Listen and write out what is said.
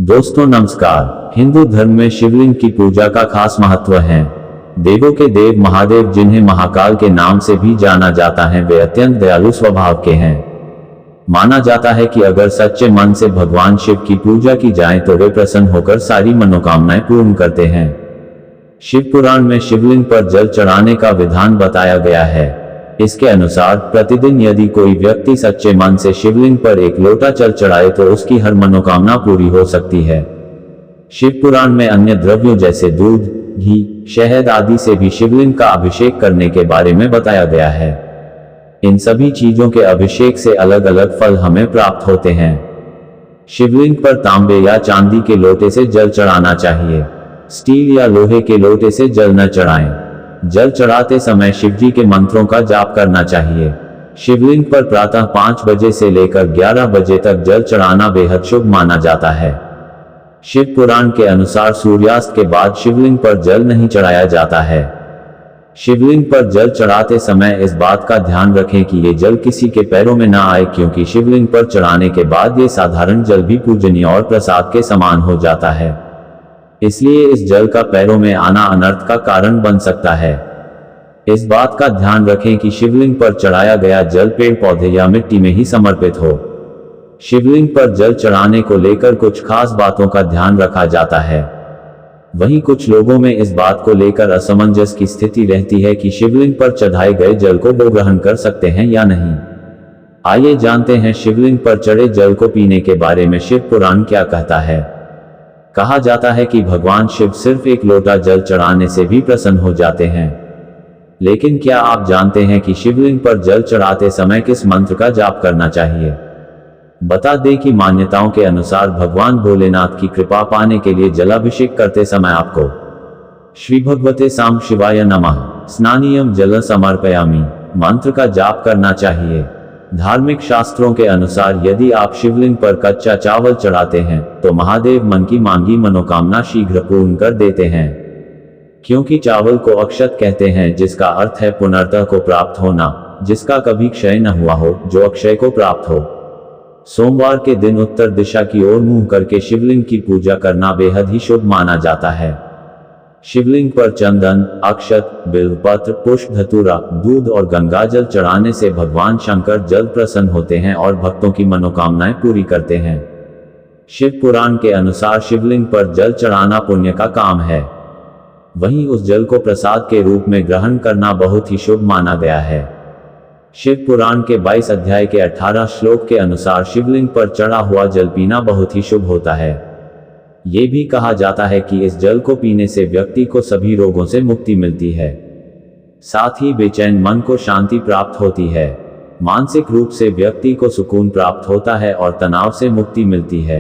दोस्तों नमस्कार। हिंदू धर्म में शिवलिंग की पूजा का खास महत्व है। देवों के देव महादेव, जिन्हें महाकाल के नाम से भी जाना जाता है, वे अत्यंत दयालु स्वभाव के हैं। माना जाता है कि अगर सच्चे मन से भगवान शिव की पूजा की जाए तो वे प्रसन्न होकर सारी मनोकामनाएं पूर्ण करते हैं। शिव पुराण में शिवलिंग पर जल चढ़ाने का विधान बताया गया है। इसके अनुसार प्रतिदिन यदि कोई व्यक्ति सच्चे मन से शिवलिंग पर एक लोटा जल चढ़ाए तो उसकी हर मनोकामना पूरी हो सकती है। शिव पुराण में अन्य द्रव्यों जैसे दूध, घी, शहद आदि से भी शिवलिंग का अभिषेक करने के बारे में बताया गया है। इन सभी चीजों के अभिषेक से अलग अलग फल हमें प्राप्त होते हैं। शिवलिंग पर तांबे या चांदी के लोटे से जल चढ़ाना चाहिए। स्टील या लोहे के लोटे से जल न चढ़ाएं। जल चढ़ाते समय शिवजी के मंत्रों का जाप करना चाहिए। शिवलिंग पर प्रातः 5 बजे से लेकर 11 बजे तक जल चढ़ाना बेहद शुभ माना जाता है। शिव पुराण के अनुसार सूर्यास्त के बाद शिवलिंग पर जल नहीं चढ़ाया जाता है। शिवलिंग पर जल चढ़ाते समय इस बात का ध्यान रखें कि ये जल किसी के पैरों में ना आए, क्योंकि शिवलिंग पर चढ़ाने के बाद ये साधारण जल भी पूजनीय और प्रसाद के समान हो जाता है। इसलिए इस जल का पैरों में आना अनर्थ का कारण बन सकता है। इस बात का ध्यान रखें कि शिवलिंग पर चढ़ाया गया जल पेड़ पौधे या मिट्टी में ही समर्पित हो। शिवलिंग पर जल चढ़ाने को लेकर कुछ खास बातों का ध्यान रखा जाता है। वहीं कुछ लोगों में इस बात को लेकर असमंजस की स्थिति रहती है कि शिवलिंग पर चढ़ाए गए जल को वो ग्रहण कर सकते हैं या नहीं। आइए जानते हैं शिवलिंग पर चढ़े जल को पीने के बारे में शिव पुराण क्या कहता है। कहा जाता है कि भगवान शिव सिर्फ एक लोटा जल चढ़ाने से भी प्रसन्न हो जाते हैं। लेकिन क्या आप जानते हैं कि शिवलिंग पर जल चढ़ाते समय किस मंत्र का जाप करना चाहिए? बता दें कि मान्यताओं के अनुसार भगवान भोलेनाथ की कृपा पाने के लिए जलाभिषेक करते समय आपको श्री भगवते साम शिवाय नमः स्नानीयम जल समर्पयामि मंत्र का जाप करना चाहिए। धार्मिक शास्त्रों के अनुसार यदि आप शिवलिंग पर कच्चा चावल चढ़ाते हैं तो महादेव मन की मांगी मनोकामना शीघ्र पूर्ण कर देते हैं। क्योंकि चावल को अक्षत कहते हैं, जिसका अर्थ है पुनर्तः को प्राप्त होना, जिसका कभी क्षय न हुआ हो, जो अक्षय को प्राप्त हो। सोमवार के दिन उत्तर दिशा की ओर मुंह करके शिवलिंग की पूजा करना बेहद ही शुभ माना जाता है। शिवलिंग पर चंदन, अक्षत, बिल्वपत्र, पुष्प, धतूरा, दूध और गंगाजल चढ़ाने से भगवान शंकर जल्द प्रसन्न होते हैं और भक्तों की मनोकामनाएं पूरी करते हैं। शिव पुराण के अनुसार शिवलिंग पर जल चढ़ाना पुण्य का काम है। वहीं उस जल को प्रसाद के रूप में ग्रहण करना बहुत ही शुभ माना गया है। शिव पुराण के 22 अध्याय के 18 श्लोक के अनुसार शिवलिंग पर चढ़ा हुआ जल पीना बहुत ही शुभ होता है। ये भी कहा जाता है कि इस जल को पीने से व्यक्ति को सभी रोगों से मुक्ति मिलती है। साथ ही बेचैन मन को शांति प्राप्त होती है। मानसिक रूप से व्यक्ति को सुकून प्राप्त होता है और तनाव से मुक्ति मिलती है।